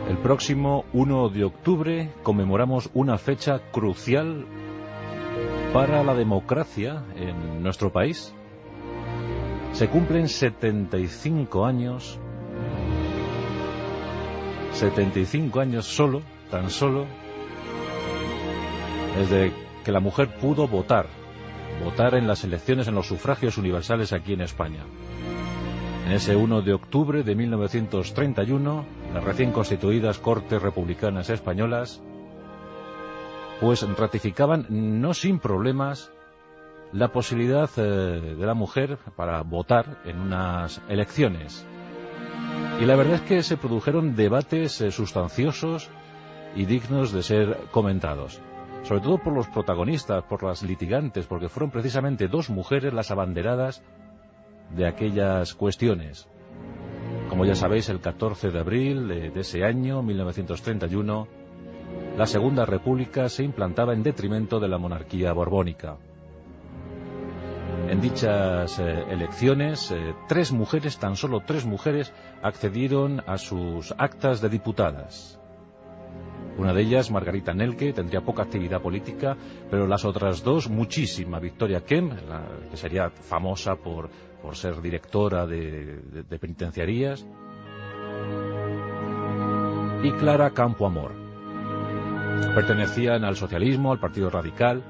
El próximo 1 de octubre conmemoramos una fecha crucial para la democracia en nuestro país. Se cumplen 75 años solo, tan solo, desde que la mujer pudo votar en las elecciones, en los sufragios universales aquí en España. En ese 1 de octubre de 1931, las recién constituidas Cortes Republicanas Españolas pues ratificaban, no sin problemas, la posibilidad de la mujer para votar en unas elecciones. Y la verdad es que se produjeron debates sustanciosos y dignos de ser comentados, sobre todo por los protagonistas, por las litigantes, porque fueron precisamente dos mujeres las abanderadas de aquellas cuestiones. Como ya sabéis, el 14 de abril de ese año, 1931, la Segunda República se implantaba en detrimento de la monarquía borbónica. En dichas elecciones, tan solo tres mujeres, accedieron a sus actas de diputadas. Una de ellas, Margarita Nelke, tendría poca actividad política, pero las otras dos, muchísima. Victoria Kemp, que sería famosa por ser directora de penitenciarías, y Clara Campoamor. Pertenecían al socialismo, al Partido Radical,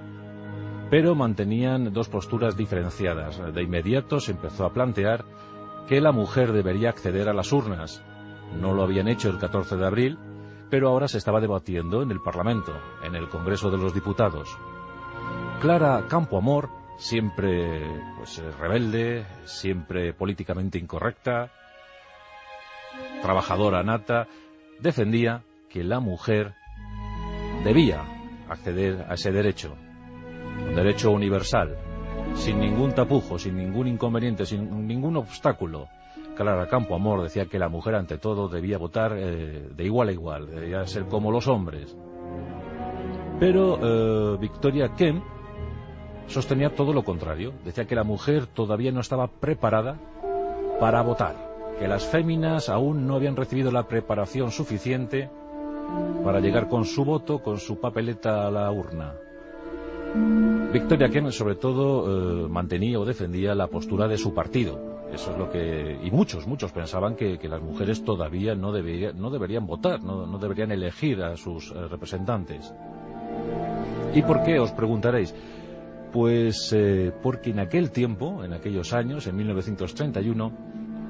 pero mantenían dos posturas diferenciadas. De inmediato se empezó a plantear que la mujer debería acceder a las urnas. No lo habían hecho el 14 de abril, pero ahora se estaba debatiendo en el Parlamento, en el Congreso de los Diputados. Clara Campoamor, siempre rebelde, siempre políticamente incorrecta, trabajadora nata, defendía que la mujer debía acceder a ese derecho, un derecho universal, sin ningún tapujo, sin ningún inconveniente, sin ningún obstáculo. Clara Campoamor decía que la mujer ante todo debía votar de igual a igual, debía ser como los hombres. Pero Victoria Kemp sostenía todo lo contrario. Decía que la mujer todavía no estaba preparada para votar, que las féminas aún no habían recibido la preparación suficiente para llegar con su voto, con su papeleta a la urna. Victoria Kemp, sobre todo, mantenía o defendía la postura de su partido. Eso es lo que... Y muchos pensaban que las mujeres todavía no deberían votar, no deberían elegir a sus representantes. ¿Y por qué? Os preguntaréis. Pues porque en aquel tiempo, en aquellos años, en 1931,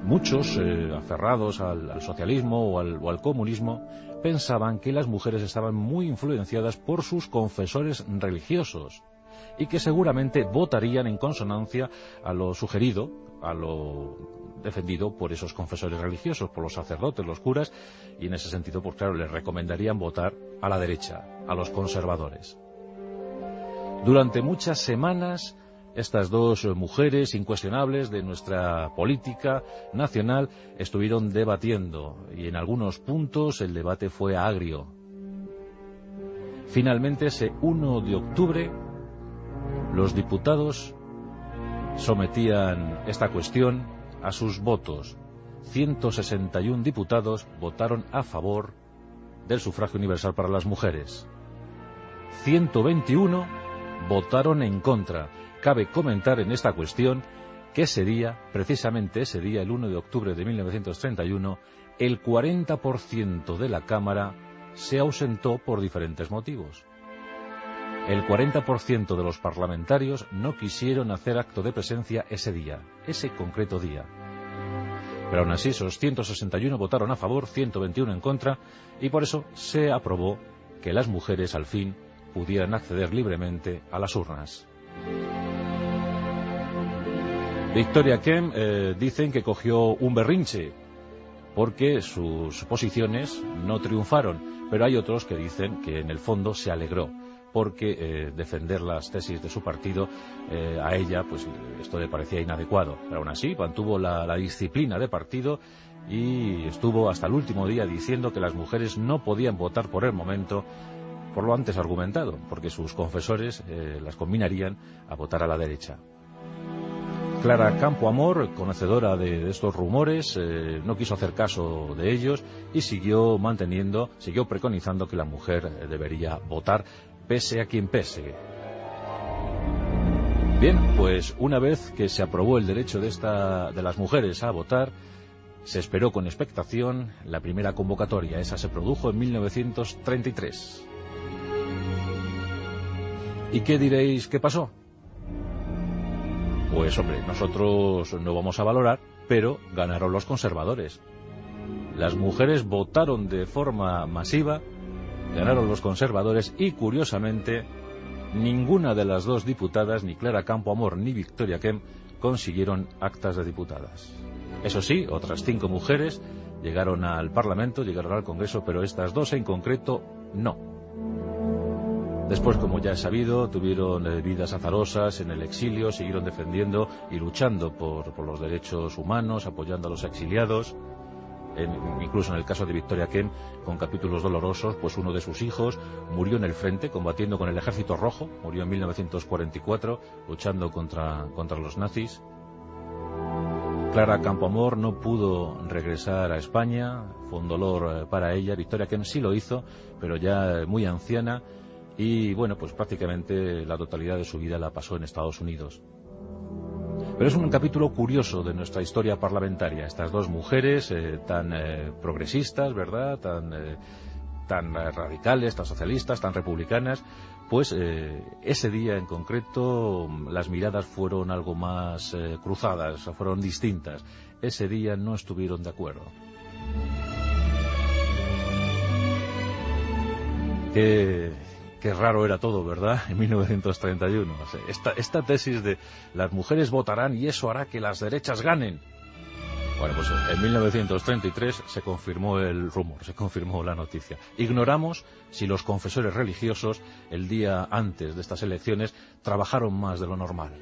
muchos, aferrados al socialismo o al comunismo, pensaban que las mujeres estaban muy influenciadas por sus confesores religiosos y que seguramente votarían en consonancia a lo sugerido, a lo defendido por esos confesores religiosos, por los sacerdotes, los curas, y en ese sentido, pues claro, les recomendarían votar a la derecha, a los conservadores. Durante muchas semanas, estas dos mujeres incuestionables de nuestra política nacional estuvieron debatiendo, y en algunos puntos el debate fue agrio. Finalmente, ese 1 de octubre, los diputados sometían esta cuestión a sus votos. 161 diputados votaron a favor del sufragio universal para las mujeres. 121 votaron en contra. Cabe comentar en esta cuestión que precisamente ese día, el 1 de octubre de 1931, el 40% de la Cámara se ausentó por diferentes motivos. El 40% de los parlamentarios no quisieron hacer acto de presencia ese día, ese concreto día. Pero aún así, esos 161 votaron a favor, 121 en contra, y por eso se aprobó que las mujeres al fin pudieran acceder libremente a las urnas. Victoria Kemp dicen que cogió un berrinche porque sus posiciones no triunfaron, pero hay otros que dicen que en el fondo se alegró porque defender las tesis de su partido a ella, pues esto le parecía inadecuado. Pero aún así mantuvo la disciplina de partido y estuvo hasta el último día diciendo que las mujeres no podían votar por el momento, por lo antes argumentado, porque sus confesores las combinarían a votar a la derecha. Clara Campoamor, conocedora de estos rumores, no quiso hacer caso de ellos y siguió preconizando que la mujer debería votar, pese a quien pese. Bien, pues una vez que se aprobó el derecho de las mujeres a votar, se esperó con expectación la primera convocatoria. Esa se produjo en 1933. ¿Y qué diréis que pasó? Pues hombre, nosotros no vamos a valorar, pero ganaron los conservadores. Las mujeres votaron de forma masiva, ganaron los conservadores y, curiosamente, ninguna de las dos diputadas, ni Clara Campoamor ni Victoria Kemp, consiguieron actas de diputadas. Eso sí, otras 5 mujeres llegaron al Parlamento, llegaron al Congreso, pero estas 2 en concreto no. Después, como ya he sabido, tuvieron vidas azarosas en el exilio, siguieron defendiendo y luchando por los derechos humanos, apoyando a los exiliados. Incluso en el caso de Victoria Kemp, con capítulos dolorosos, pues uno de sus hijos murió en el frente combatiendo con el Ejército Rojo, murió en 1944 luchando contra los nazis. Clara Campoamor no pudo regresar a España, fue un dolor para ella. Victoria Kemp sí lo hizo, pero ya muy anciana. Y bueno, pues prácticamente la totalidad de su vida la pasó en Estados Unidos. Pero es un capítulo curioso de nuestra historia parlamentaria. Estas 2 mujeres tan progresistas, ¿verdad? Tan radicales, tan socialistas, tan republicanas, pues ese día en concreto las miradas fueron algo más cruzadas, fueron distintas. Ese día no estuvieron de acuerdo. Qué raro era todo, ¿verdad? En 1931. O sea, esta tesis de las mujeres votarán y eso hará que las derechas ganen. Bueno, pues en 1933 se confirmó el rumor, se confirmó la noticia. Ignoramos si los confesores religiosos, el día antes de estas elecciones, trabajaron más de lo normal.